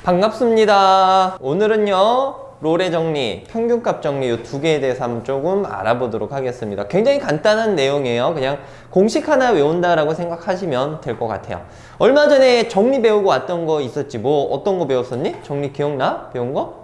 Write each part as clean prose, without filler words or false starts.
반갑습니다. 오늘은요 롤의 정리, 평균값 정리 이 두 개에 대해서 한번 조금 알아보도록 하겠습니다. 굉장히 간단한 내용이에요. 그냥 공식 하나 외운다라고 생각하시면 될 것 같아요. 얼마 전에 정리 배우고 왔던 거 있었지. 뭐 어떤 거 배웠었니? 정리 기억나? 배운 거?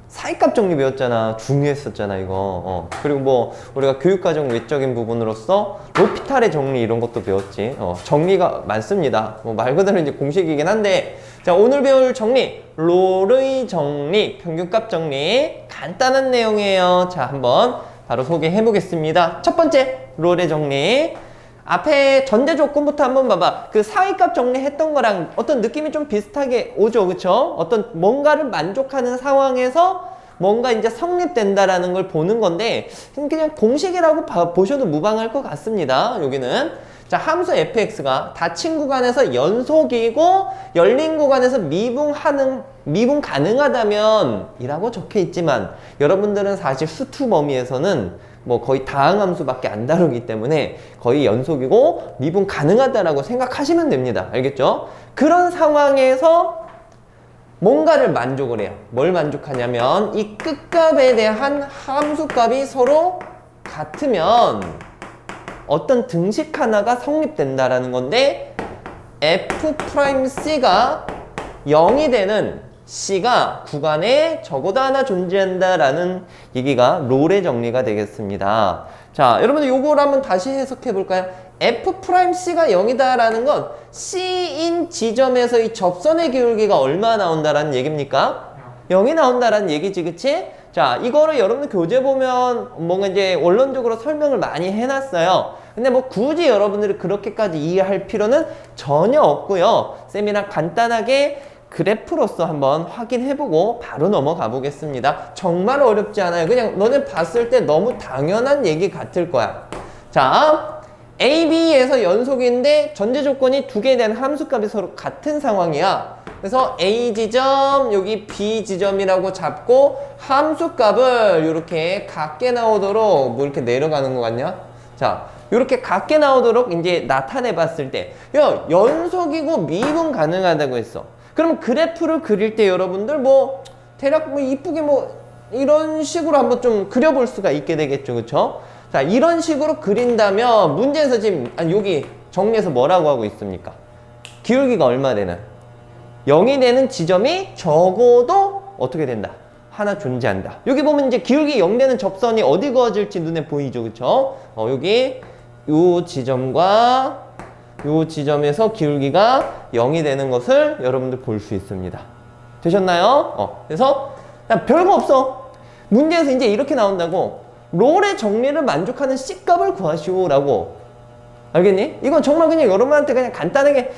사이값 정리 배웠잖아. 중요했었잖아 이거. 그리고 뭐 우리가 교육과정 외적인 부분으로서 로피탈의 정리 이런 것도 배웠지. 정리가 많습니다. 뭐 말 그대로 이제 공식이긴 한데, 자 오늘 배울 정리, 롤의 정리, 평균값 정리, 간단한 내용이에요. 자 한번 바로 소개해 보겠습니다. 첫 번째, 롤의 정리. 앞에 전제 조건부터 한번 봐봐. 그 사이값 정리했던 거랑 어떤 느낌이 좀 비슷하게 오죠, 그쵸? 어떤 뭔가를 만족하는 상황에서 뭔가 이제 성립된다라는 걸 보는 건데, 그냥 공식이라고 보셔도 무방할 것 같습니다. 여기는. 자, 함수 fx가 닫힌 구간에서 연속이고 열린 구간에서 미분 가능하다면 이라고 적혀 있지만, 여러분들은 사실 수투 범위에서는 뭐 거의 다항함수밖에 안 다루기 때문에 거의 연속이고 미분 가능하다라고 생각하시면 됩니다. 알겠죠? 그런 상황에서 뭔가를 만족을 해요. 뭘 만족하냐면 이 끝값에 대한 함수값이 서로 같으면 어떤 등식 하나가 성립된다라는 건데, f'C가 0이 되는 C가 구간에 적어도 하나 존재한다라는 얘기가 롤의 정리가 되겠습니다. 자, 여러분들 요거를 한번 다시 해석해 볼까요? f'C가 0이다라는 건 C인 지점에서 이 접선의 기울기가 얼마 나온다라는 얘기입니까? 0이 나온다라는 얘기지, 그치? 자, 이거를 여러분들 교재 보면 뭔가 이제 원론적으로 설명을 많이 해놨어요. 근데 뭐 굳이 여러분들이 그렇게까지 이해할 필요는 전혀 없고요. 쌤이랑 간단하게 그래프로서 한번 확인해보고 바로 넘어가 보겠습니다. 정말 어렵지 않아요. 그냥 너네 봤을 때 너무 당연한 얘기 같을 거야. 자, A, B에서 연속인데 전제 조건이 두 개에 대한 함수값이 서로 같은 상황이야. 그래서 A 지점, 여기 B 지점이라고 잡고 함수값을 이렇게 같게 나오도록 뭐 이렇게 내려가는 것 같냐? 자, 이렇게 같게 나오도록 이제 나타내 봤을 때, 야, 연속이고 미분 가능하다고 했어. 그럼 그래프를 그릴 때 여러분들 뭐 대략 뭐 이쁘게 뭐 이런 식으로 한번 좀 그려볼 수가 있게 되겠죠, 그쵸? 자, 이런 식으로 그린다면 문제에서 지금 여기 정리해서 뭐라고 하고 있습니까? 기울기가 얼마 되는? 0이 되는 지점이 적어도 어떻게 된다? 하나 존재한다. 여기 보면 이제 기울기 0 되는 접선이 어디 그어질지 눈에 보이죠, 그쵸? 여기 요 지점과 요 지점에서 기울기가 0이 되는 것을 여러분들 볼 수 있습니다. 되셨나요? 그래서 별거 없어. 문제에서 이제 이렇게 나온다고. 롤의 정리를 만족하는 C값을 구하시오라고. 알겠니? 이건 정말 그냥 여러분한테 그냥 간단하게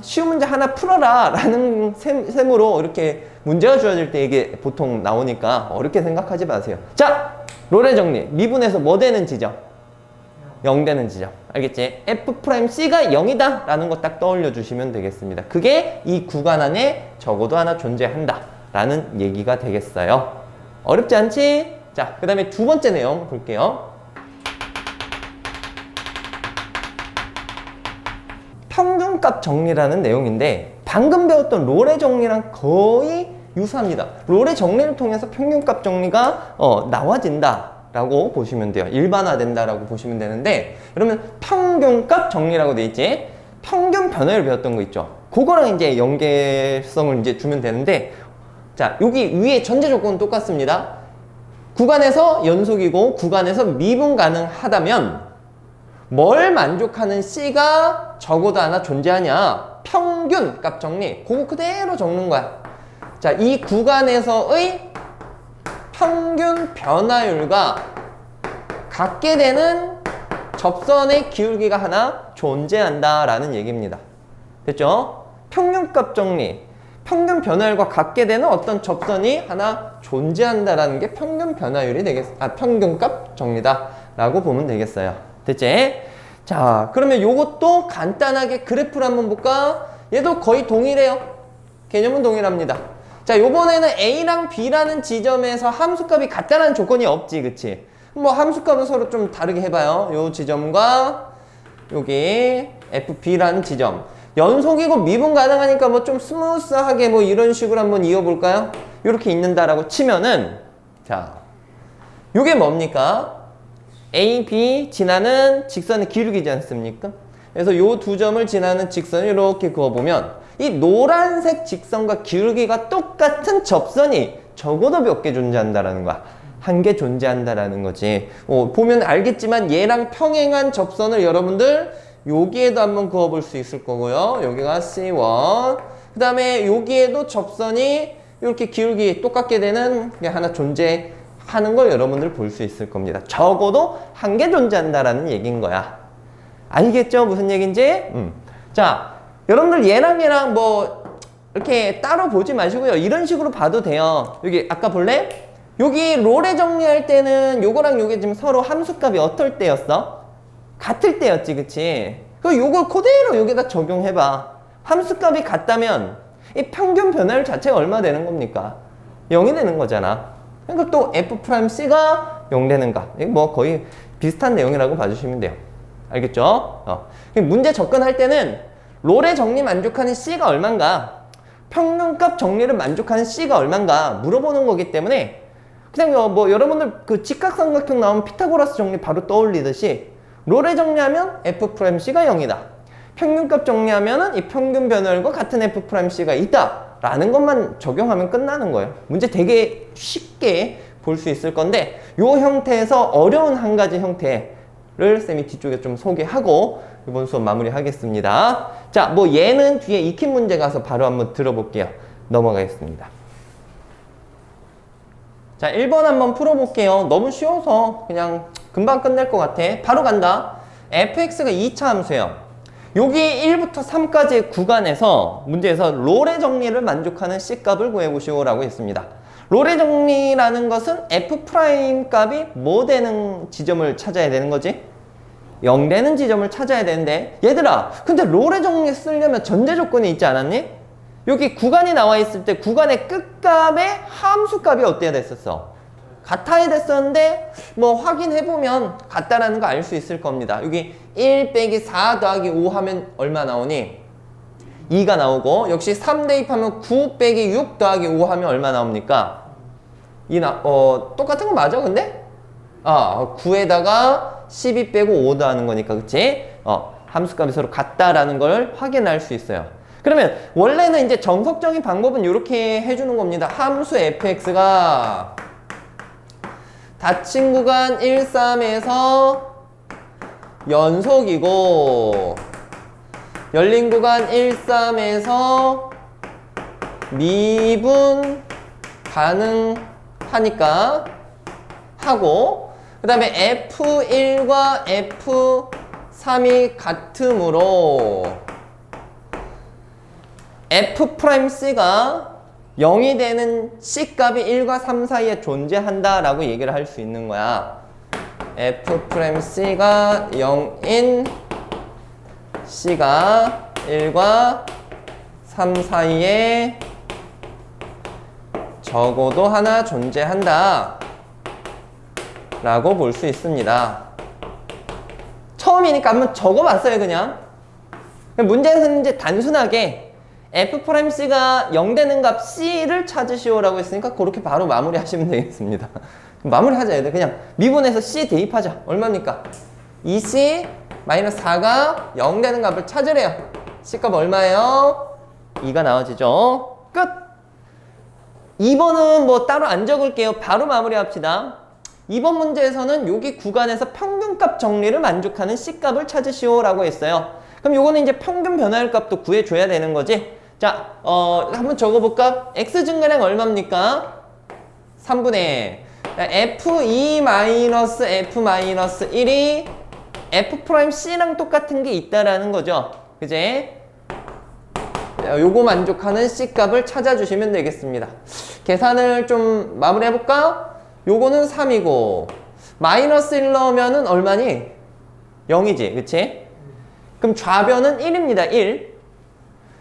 쉬운 문제 하나 풀어라 라는 셈으로 이렇게 문제가 주어질 때 이게 보통 나오니까 어렵게 생각하지 마세요. 자, 롤의 정리. 미분에서 뭐 되는 지점? 0 되는 지점. 알겠지? f'C가 0이다 라는 거 딱 떠올려 주시면 되겠습니다. 그게 이 구간 안에 적어도 하나 존재한다 라는 얘기가 되겠어요. 어렵지 않지? 자, 그 다음에 두 번째 내용 볼게요. 평균값 정리라는 내용인데, 방금 배웠던 롤의 정리랑 거의 유사합니다. 롤의 정리를 통해서 평균값 정리가 나와진다 라고 보시면 돼요. 일반화된다라고 보시면 되는데, 여러분 평균값 정리라고 돼 있지? 평균 변화율 배웠던 거 있죠? 그거랑 이제 연계성을 이제 주면 되는데, 자, 여기 위에 전제 조건은 똑같습니다. 구간에서 연속이고 구간에서 미분 가능하다면 뭘 만족하는 C가 적어도 하나 존재하냐? 평균값 정리. 그거 그대로 적는 거야. 자, 이 구간에서의 평균 변화율과 같게 되는 접선의 기울기가 하나 존재한다라는 얘기입니다. 됐죠? 평균값 정리. 평균 변화율과 같게 되는 어떤 접선이 하나 존재한다라는 게 평균 변화율이 평균값 정리다라고 보면 되겠어요. 됐지? 자, 그러면 요것도 간단하게 그래프를 한번 볼까? 얘도 거의 동일해요. 개념은 동일합니다. 자, 요번에는 A랑 B라는 지점에서 함수값이 같다는 조건이 없지, 그치? 뭐 함수값은 서로 좀 다르게 해봐요. 요 지점과 여기 FB라는 지점. 연속이고 미분 가능하니까 뭐 좀 스무스하게 뭐 이런 식으로 한번 이어볼까요? 이렇게 있는다라고 치면은, 자, 요게 뭡니까? A, B 지나는 직선의 기울기지 않습니까? 그래서 요 두 점을 지나는 직선을 이렇게 그어보면 이 노란색 직선과 기울기가 똑같은 접선이 적어도 몇 개 존재한다라는 거야. 한 개 존재한다라는 거지. 보면 알겠지만 얘랑 평행한 접선을 여러분들 여기에도 한번 그어볼 수 있을 거고요. 여기가 C1. 그 다음에 여기에도 접선이 이렇게 기울기 똑같게 되는 게 하나 존재하는 걸 여러분들 볼 수 있을 겁니다. 적어도 한 개 존재한다라는 얘기인 거야. 알겠죠? 무슨 얘기인지? 자, 여러분들 얘랑 뭐 이렇게 따로 보지 마시고요. 이런 식으로 봐도 돼요. 여기 아까 볼래? 여기 롤에 정리할 때는 요거랑 요게 지금 서로 함수값이 어떨 때였어? 같을 때였지, 그치? 그럼 요걸 그대로 여기다 적용해봐. 함수값이 같다면 이 평균 변화율 자체가 얼마 되는 겁니까? 0이 되는 거잖아. 그러니까 또 F'C가 0 되는 값. 이거 뭐 거의 비슷한 내용이라고 봐주시면 돼요. 알겠죠? 문제 접근할 때는 롤의 정리 만족하는 C가 얼만가, 평균값 정리를 만족하는 C가 얼만가 물어보는 거기 때문에 그냥 뭐 여러분들 그 직각삼각형 나오면 피타고라스 정리 바로 떠올리듯이 롤에 정리하면 F'C가 0이다. 평균값 정리하면은 이 평균 변화율과 같은 F'C가 있다. 라는 것만 적용하면 끝나는 거예요. 문제 되게 쉽게 볼 수 있을 건데 이 형태에서 어려운 한 가지 형태를 쌤이 뒤쪽에 좀 소개하고 이번 수업 마무리하겠습니다. 자, 뭐 얘는 뒤에 익힌 문제 가서 바로 한번 들어볼게요. 넘어가겠습니다. 자, 1번 한번 풀어볼게요. 너무 쉬워서 그냥 금방 끝낼 것 같아. 바로 간다. fx가 2차 함수예요. 여기 1부터 3까지의 구간에서 문제에서 롤의 정리를 만족하는 C값을 구해보시오 라고 했습니다. 롤의 정리라는 것은 F' 값이 뭐 되는 지점을 찾아야 되는 거지? 0 되는 지점을 찾아야 되는데 얘들아, 근데 롤의 정리 쓰려면 전제 조건이 있지 않았니? 여기 구간이 나와 있을 때 구간의 끝값의 함수값이 어때야 됐었어? 같아야 됐었는데 뭐 확인해보면 같다라는 거 알 수 있을 겁니다. 여기 1 빼기 4 더하기 5 하면 얼마 나오니? 2가 나오고, 역시 3 대입하면 9 빼기 6 더하기 5 하면 얼마 나옵니까? 똑같은 거 맞아 근데? 9에다가 12 빼고 5 더하는 거니까, 그치? 함수값이 서로 같다라는 걸 확인할 수 있어요. 그러면 원래는 이제 정석적인 방법은 이렇게 해주는 겁니다. 함수 fx가 닫힌 구간 1, 3에서 연속이고 열린 구간 1, 3에서 미분 가능하니까 하고, 그 다음에 F1과 F3이 같으므로 F'C가 0이 되는 C값이 1과 3 사이에 존재한다라고 얘기를 할 수 있는 거야. F'C가 0인 C가 1과 3 사이에 적어도 하나 존재한다 라고 볼 수 있습니다. 처음이니까 한번 적어봤어요. 그냥 문제에서는 이제 단순하게 F'C가 0 되는 값 C를 찾으시오 라고 했으니까 그렇게 바로 마무리 하시면 되겠습니다. 마무리 하자. 얘들 그냥 미분해서 C 대입하자. 얼마입니까? 2C 마이너스 4가 0 되는 값을 찾으래요. C값 얼마예요? 2가 나와지죠. 끝! 2번은 뭐 따로 안 적을게요. 바로 마무리 합시다. 2번 문제에서는 여기 구간에서 평균값 정리를 만족하는 C값을 찾으시오 라고 했어요. 그럼 요거는 이제 평균 변화율 값도 구해줘야 되는 거지. 자, 한번 적어볼까? X 증가량 얼마입니까? 3분의 F2-F-1이 F'C랑 똑같은 게 있다라는 거죠. 그지? 요거 만족하는 C값을 찾아주시면 되겠습니다. 계산을 좀 마무리해볼까? 요거는 3이고 마이너스 1 넣으면은 얼마니? 0이지, 그치? 그럼 좌변은 1입니다. 1.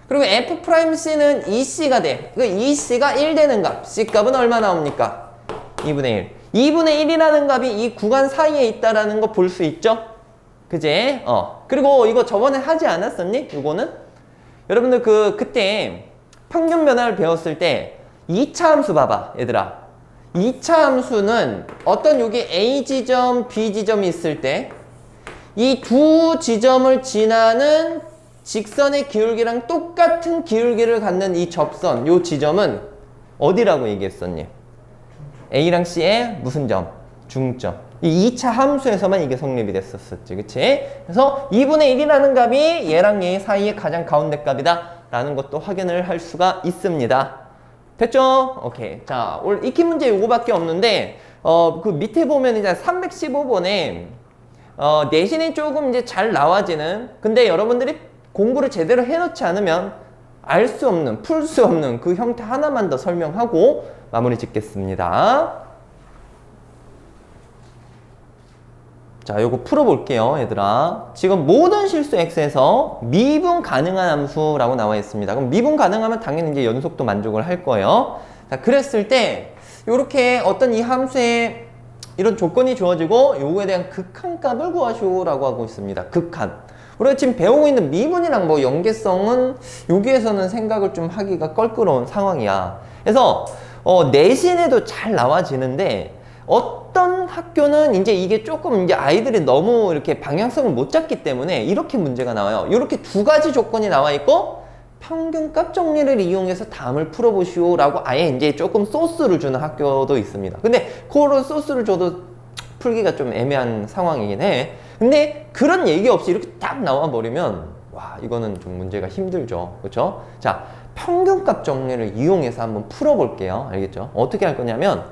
그리고 F'C는 2C가 돼. 그 2C가 1 되는 값. C값은 얼마 나옵니까? 2분의 1. 2분의 1이라는 값이 이 구간 사이에 있다라는 거 볼 수 있죠? 그지? 그리고 이거 저번에 하지 않았었니? 요거는? 여러분들 그때 평균 변화를 배웠을 때 2차 함수 봐봐, 얘들아. 2차 함수는 어떤 여기 A 지점, B 지점이 있을 때 이 두 지점을 지나는 직선의 기울기랑 똑같은 기울기를 갖는 이 접선, 요 지점은 어디라고 얘기했었니? A랑 C의 무슨 점? 중점. 이 2차 함수에서만 이게 성립이 됐었었지, 그치? 그래서 2분의 1이라는 값이 얘랑 얘 사이의 가장 가운데 값이다 라는 것도 확인을 할 수가 있습니다. 됐죠? 오케이. 자, 오늘 익힌 문제 요거밖에 없는데 그 밑에 보면 이제 315번에 내신이 조금 이제 잘 나와지는, 근데 여러분들이 공부를 제대로 해놓지 않으면 알 수 없는, 풀 수 없는 그 형태 하나만 더 설명하고 마무리 짓겠습니다. 자, 요거 풀어볼게요, 얘들아. 지금 모든 실수 x에서 미분 가능한 함수라고 나와 있습니다. 그럼 미분 가능하면 당연히 이제 연속도 만족을 할 거예요. 자, 그랬을 때 요렇게 어떤 이 함수에 이런 조건이 주어지고 요거에 대한 극한값을 구하시오라고 하고 있습니다. 극한. 우리가 지금 배우고 있는 미분이랑 뭐 연계성은 여기에서는 생각을 좀 하기가 껄끄러운 상황이야. 그래서 내신에도 잘 나와지는데 어떤 학교는 이제 이게 조금 이제 아이들이 너무 이렇게 방향성을 못 잡기 때문에 이렇게 문제가 나와요. 이렇게 두 가지 조건이 나와 있고 평균값 정리를 이용해서 다음을 풀어보시오 라고 아예 이제 조금 소스를 주는 학교도 있습니다. 근데 그런 소스를 줘도 풀기가 좀 애매한 상황이긴 해. 근데 그런 얘기 없이 이렇게 딱 나와 버리면 와, 이거는 좀 문제가 힘들죠. 그렇죠? 자, 평균값 정리를 이용해서 한번 풀어볼게요. 알겠죠? 어떻게 할 거냐면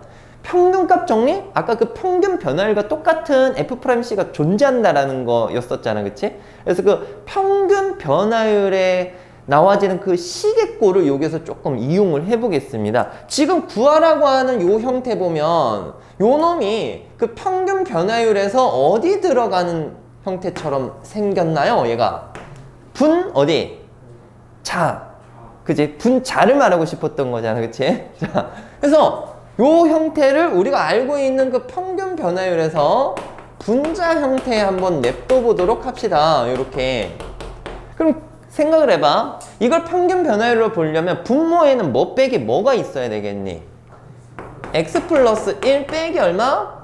평균값 정리? 아까 그 평균 변화율과 똑같은 F'C가 존재한다라는 거였었잖아, 그치? 그래서 그 평균 변화율에 나와지는 그 시계꼴을 여기서 조금 이용을 해보겠습니다. 지금 구하라고 하는 요 형태 보면 요 놈이 그 평균 변화율에서 어디 들어가는 형태처럼 생겼나요? 얘가 분 어디? 자, 그치? 분자를 말하고 싶었던 거잖아, 그치? 자, 그래서 요 형태를 우리가 알고 있는 그 평균 변화율에서 분자 형태에 한번 냅둬 보도록 합시다. 요렇게. 그럼 생각을 해봐. 이걸 평균 변화율로 보려면 분모에는 뭐 빼기 뭐가 있어야 되겠니? x 플러스 1 빼기 얼마?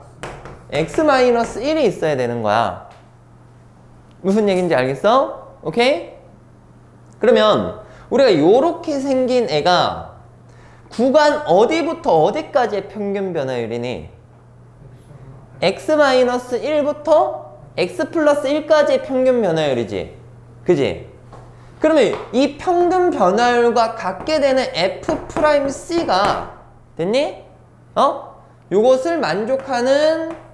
x 마이너스 1이 있어야 되는 거야. 무슨 얘기인지 알겠어? 오케이? 그러면 우리가 요렇게 생긴 애가 구간 어디부터 어디까지의 평균 변화율이니? x 마이너스 1부터 x 플러스 1까지의 평균 변화율이지. 그지? 그러면 이 평균 변화율과 같게 되는 F'C가 됐니? 요것을 만족하는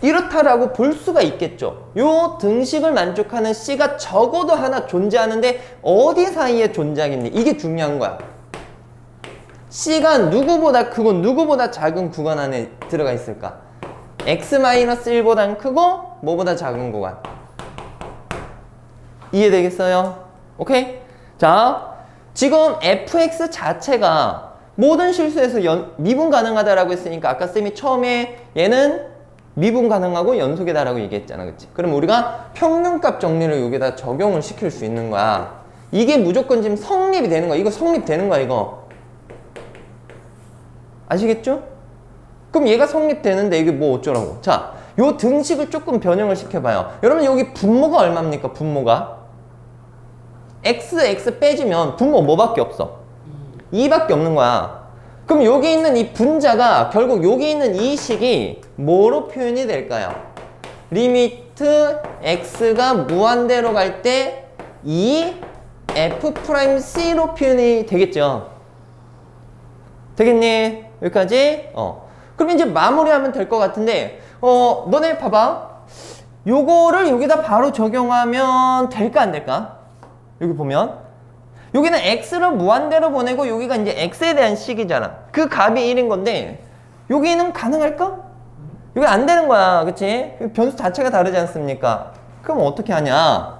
이렇다라고 볼 수가 있겠죠. 요 등식을 만족하는 C가 적어도 하나 존재하는데 어디 사이에 존재하겠니? 이게 중요한 거야. C가 누구보다 크고 누구보다 작은 구간 안에 들어가 있을까? X-1보단 크고 뭐보다 작은 구간. 이해되겠어요? 오케이? 자, 지금 fx 자체가 모든 실수에서 미분 가능하다라고 했으니까 아까 쌤이 처음에 얘는 미분 가능하고 연속이다라고 얘기했잖아, 그치? 그럼 우리가 평균값 정리를 여기다 적용을 시킬 수 있는 거야. 이게 무조건 지금 성립이 되는 거야. 이거 성립되는 거야, 이거. 아시겠죠? 그럼 얘가 성립되는데 이게 뭐 어쩌라고? 자, 요 등식을 조금 변형을 시켜봐요. 여러분 여기 분모가 얼마입니까? 분모가 x 빼지면 분모 뭐밖에 없어? 2밖에 없는 거야. 그럼 여기 있는 이 분자가 결국 여기 있는 이 식이 뭐로 표현이 될까요? 리미트 x가 무한대로 갈 때 2f'c로 표현이 되겠죠. 되겠니? 여기까지? 그럼 이제 마무리하면 될 것 같은데 너네 봐봐. 요거를 여기다 바로 적용하면 될까 안 될까? 여기 보면 여기는 x를 무한대로 보내고 여기가 이제 x에 대한 식이잖아. 그 값이 1인 건데 여기는 가능할까? 여기 안 되는 거야, 그치? 변수 자체가 다르지 않습니까? 그럼 어떻게 하냐?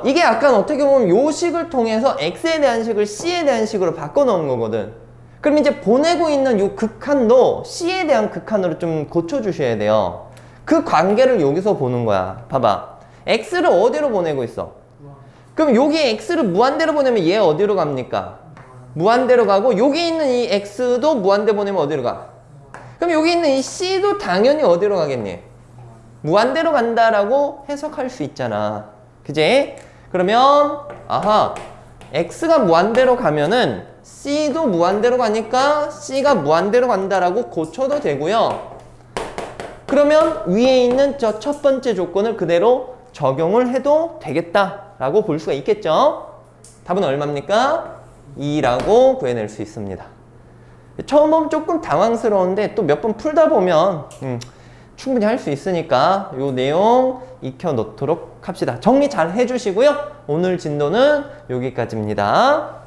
이게 약간 어떻게 보면 요 식을 통해서 x에 대한 식을 c에 대한 식으로 바꿔 놓은 거거든. 그럼 이제 보내고 있는 요 극한도 C에 대한 극한으로 좀 고쳐주셔야 돼요. 그 관계를 여기서 보는 거야. 봐봐. X를 어디로 보내고 있어? 그럼 여기 X를 무한대로 보내면 얘 어디로 갑니까? 무한대로 가고 여기 있는 이 X도 무한대 보내면 어디로 가? 그럼 여기 있는 이 C도 당연히 어디로 가겠니? 무한대로 간다라고 해석할 수 있잖아. 그지? 그러면 아하, X가 무한대로 가면은 C도 무한대로 가니까 C가 무한대로 간다라고 고쳐도 되고요. 그러면 위에 있는 저 첫 번째 조건을 그대로 적용을 해도 되겠다라고 볼 수가 있겠죠? 답은 얼마입니까? 2라고 구해낼 수 있습니다. 처음 보면 조금 당황스러운데 또 몇 번 풀다 보면 충분히 할 수 있으니까 요 내용 익혀 놓도록 합시다. 정리 잘 해주시고요. 오늘 진도는 여기까지입니다.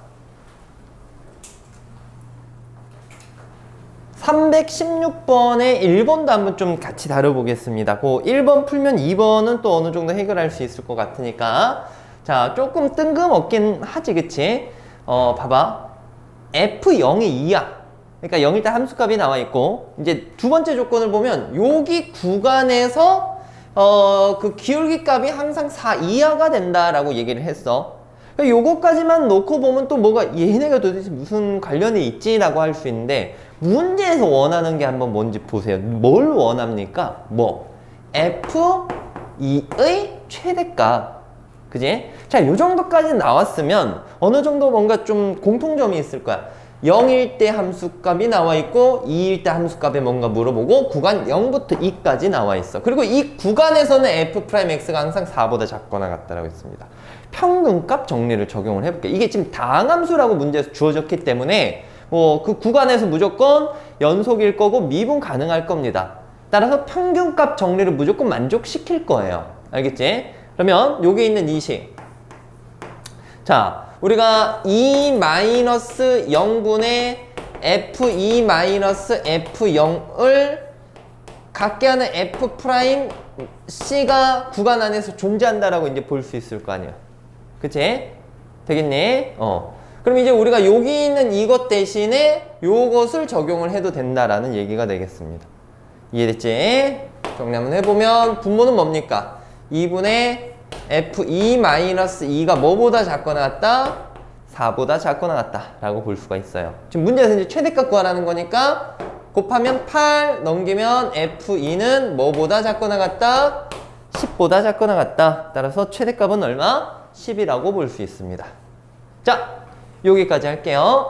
316번의 1번도 한번 좀 같이 다뤄보겠습니다. 그 1번 풀면 2번은 또 어느 정도 해결할 수 있을 것 같으니까. 자, 조금 뜬금없긴 하지, 그치? 봐봐. F0이 2야. 그러니까 0일 때 함수값이 나와 있고, 이제 두 번째 조건을 보면, 여기 구간에서, 그 기울기 값이 항상 4 이하가 된다라고 얘기를 했어. 요거까지만 놓고 보면 또 뭐가 얘네가 도대체 무슨 관련이 있지라고 할 수 있는데, 문제에서 원하는 게 한번 뭔지 보세요. 뭘 원합니까? 뭐? F2의 최대값. 그지? 자, 요 정도까지 나왔으면 어느 정도 뭔가 좀 공통점이 있을 거야. 0일 때 함수값이 나와 있고 2일 때 함수값에 뭔가 물어보고 구간 0부터 2까지 나와 있어. 그리고 이 구간에서는 F'X가 항상 4보다 작거나 같다라고 했습니다. 평균값 정리를 적용을 해볼게. 이게 지금 다항함수라고 문제에서 주어졌기 때문에 그 구간에서 무조건 연속일 거고 미분 가능할 겁니다. 따라서 평균값 정리를 무조건 만족시킬 거예요. 알겠지? 그러면 여기 있는 이 식. 자, 우리가 2-0분의 F2-F0을 갖게 하는 F'C가 구간 안에서 존재한다라고 이제 볼 수 있을 거 아니야. 그치? 되겠니? 그럼 이제 우리가 여기 있는 이것 대신에 요것을 적용을 해도 된다라는 얘기가 되겠습니다. 이해됐지? 정리 한번 해보면 분모는 뭡니까? 2분의 F2-2가 뭐보다 작거나 같다? 4보다 작거나 같다 라고 볼 수가 있어요. 지금 문제에서 이제 최대값 구하라는 거니까 곱하면 8 넘기면 F2는 뭐보다 작거나 같다? 10보다 작거나 같다. 따라서 최대값은 얼마? 10이라고 볼 수 있습니다. 자, 여기까지 할게요.